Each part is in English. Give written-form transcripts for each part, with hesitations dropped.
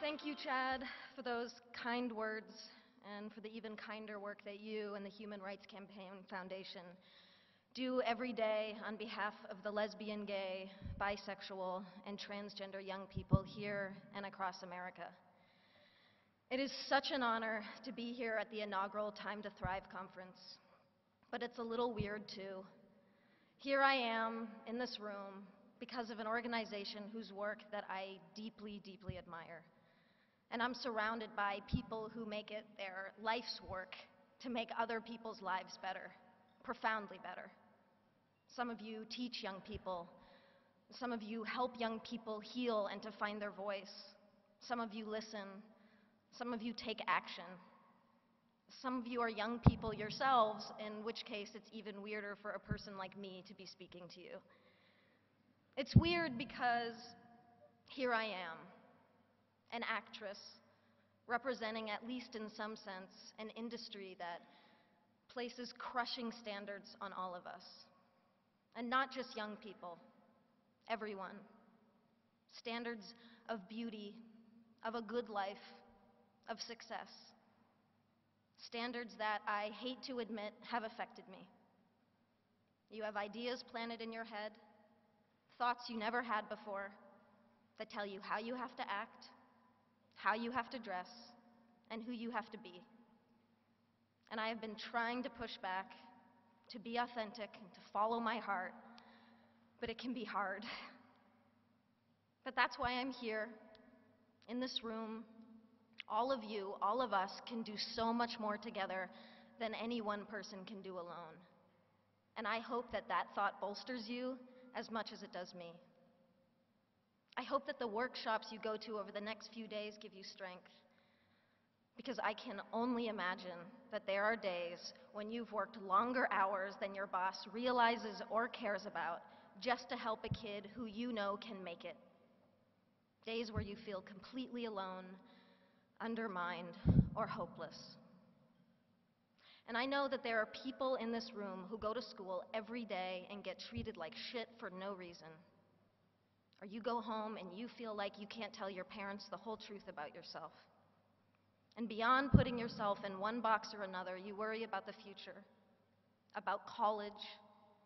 Thank you, Chad, for those kind words and for the even kinder work that you and the Human Rights Campaign Foundation do every day on behalf of the lesbian, gay, bisexual, and transgender young people here and across America. It is such an honor to be here at the inaugural Time to Thrive conference, but it's a little weird too. Here I am in this room because of an organization whose work that I deeply, deeply admire. And I'm surrounded by people who make it their life's work to make other people's lives better, profoundly better. Some of you teach young people. Some of you help young people heal and to find their voice. Some of you listen. Some of you take action. Some of you are young people yourselves, in which case it's even weirder for a person like me to be speaking to you. It's weird because here I am, an actress representing, at least in some sense, an industry that places crushing standards on all of us. And not just young people, everyone. Standards of beauty, of a good life, of success. Standards that I hate to admit have affected me. You have ideas planted in your head, thoughts you never had before, that tell you how you have to act, how you have to dress, and who you have to be. And I have been trying to push back, to be authentic, and to follow my heart, but it can be hard. But that's why I'm here, in this room. All of you, all of us can do so much more together than any one person can do alone. And I hope that that thought bolsters you as much as it does me. I hope that the workshops you go to over the next few days give you strength, because I can only imagine that there are days when you've worked longer hours than your boss realizes or cares about just to help a kid who you know can make it. Days where you feel completely alone, undermined, or hopeless. And I know that there are people in this room who go to school every day and get treated like shit for no reason. Or you go home and you feel like you can't tell your parents the whole truth about yourself. And beyond putting yourself in one box or another, you worry about the future, about college,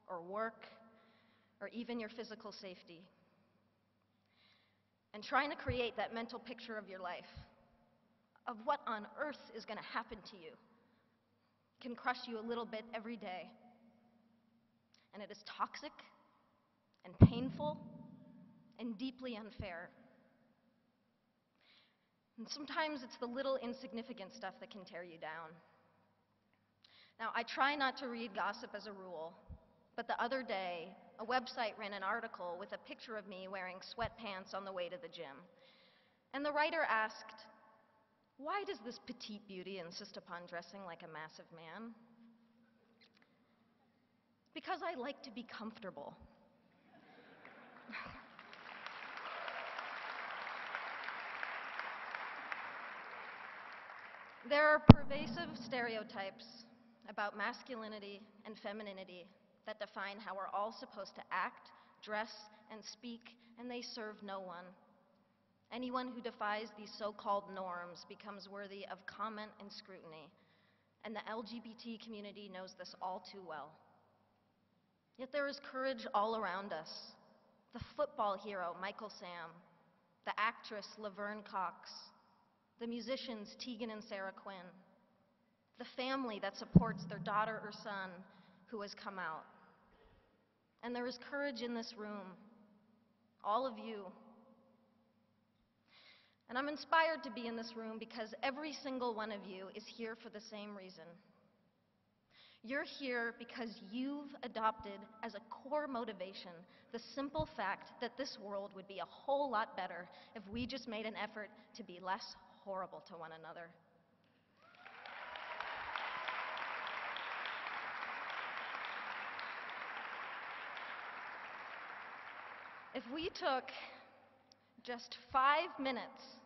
or work, or even your physical safety. And trying to create that mental picture of your life, of what on earth is going to happen to you, can crush you a little bit every day. And it is toxic, and painful, and deeply unfair. And sometimes it's the little insignificant stuff that can tear you down. Now, I try not to read gossip as a rule, but the other day, a website ran an article with a picture of me wearing sweatpants on the way to the gym. And the writer asked, "Why does this petite beauty insist upon dressing like a massive man?" "Because I like to be comfortable." There are pervasive stereotypes about masculinity and femininity that define how we're all supposed to act, dress, and speak, and they serve no one. Anyone who defies these so-called norms becomes worthy of comment and scrutiny, and the LGBT community knows this all too well. Yet there is courage all around us. The football hero, Michael Sam, the actress, Laverne Cox, the musicians, Tegan and Sarah Quinn, the family that supports their daughter or son who has come out. And there is courage in this room, all of you. And I'm inspired to be in this room because every single one of you is here for the same reason. You're here because you've adopted as a core motivation the simple fact that this world would be a whole lot better if we just made an effort to be less horrible to one another. If we took just 5 minutes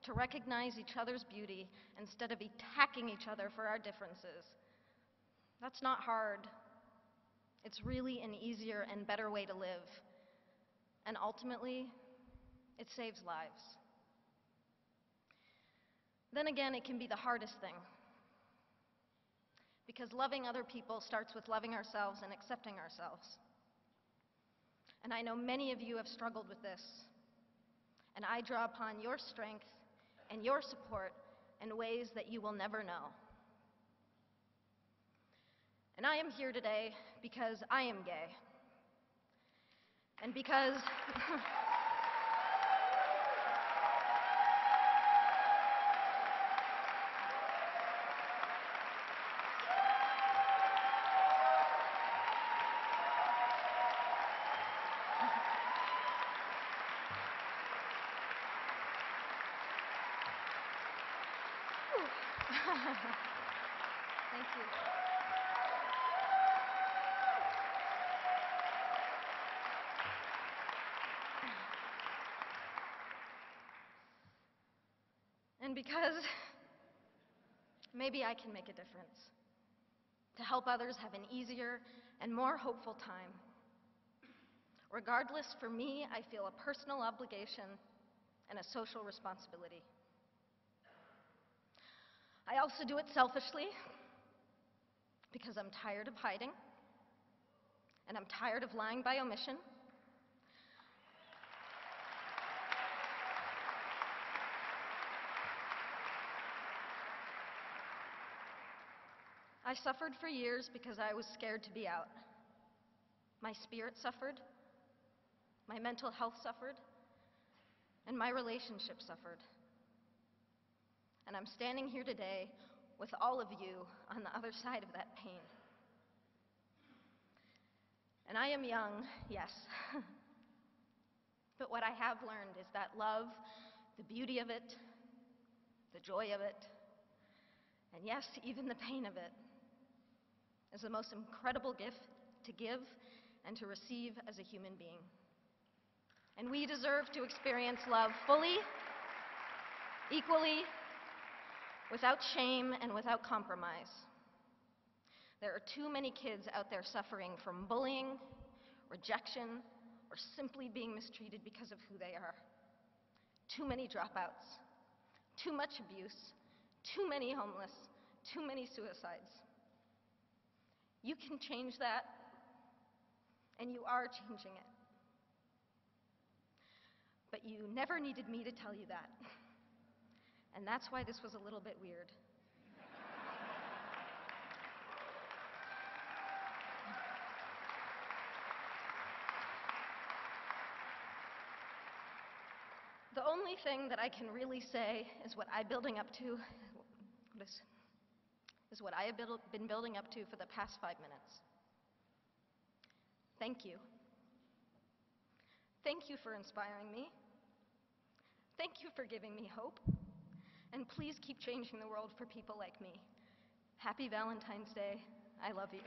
to recognize each other's beauty instead of attacking each other for our differences, that's not hard. It's really an easier and better way to live. And ultimately, it saves lives. Then again, it can be the hardest thing. Because loving other people starts with loving ourselves and accepting ourselves. And I know many of you have struggled with this. And I draw upon your strength and your support in ways that you will never know. And I am here today because I am gay. And because thank you. And because maybe I can make a difference to help others have an easier and more hopeful time. Regardless, for me, I feel a personal obligation and a social responsibility. I also do it selfishly because I'm tired of hiding and I'm tired of lying by omission. I suffered for years because I was scared to be out. My spirit suffered, my mental health suffered, and my relationship suffered. And I'm standing here today with all of you on the other side of that pain. And I am young, yes. But what I have learned is that love, the beauty of it, the joy of it, and yes, even the pain of it, is the most incredible gift to give and to receive as a human being. And we deserve to experience love fully, equally, without shame and without compromise. There are too many kids out there suffering from bullying, rejection, or simply being mistreated because of who they are. Too many dropouts, too much abuse, too many homeless, too many suicides. You can change that, and you are changing it. But you never needed me to tell you that. And that's why this was a little bit weird. The only thing that I can really say is what I'm building up to, is what I have been building up to for the past 5 minutes. Thank you. Thank you for inspiring me. Thank you for giving me hope. And please keep changing the world for people like me. Happy Valentine's Day. I love you.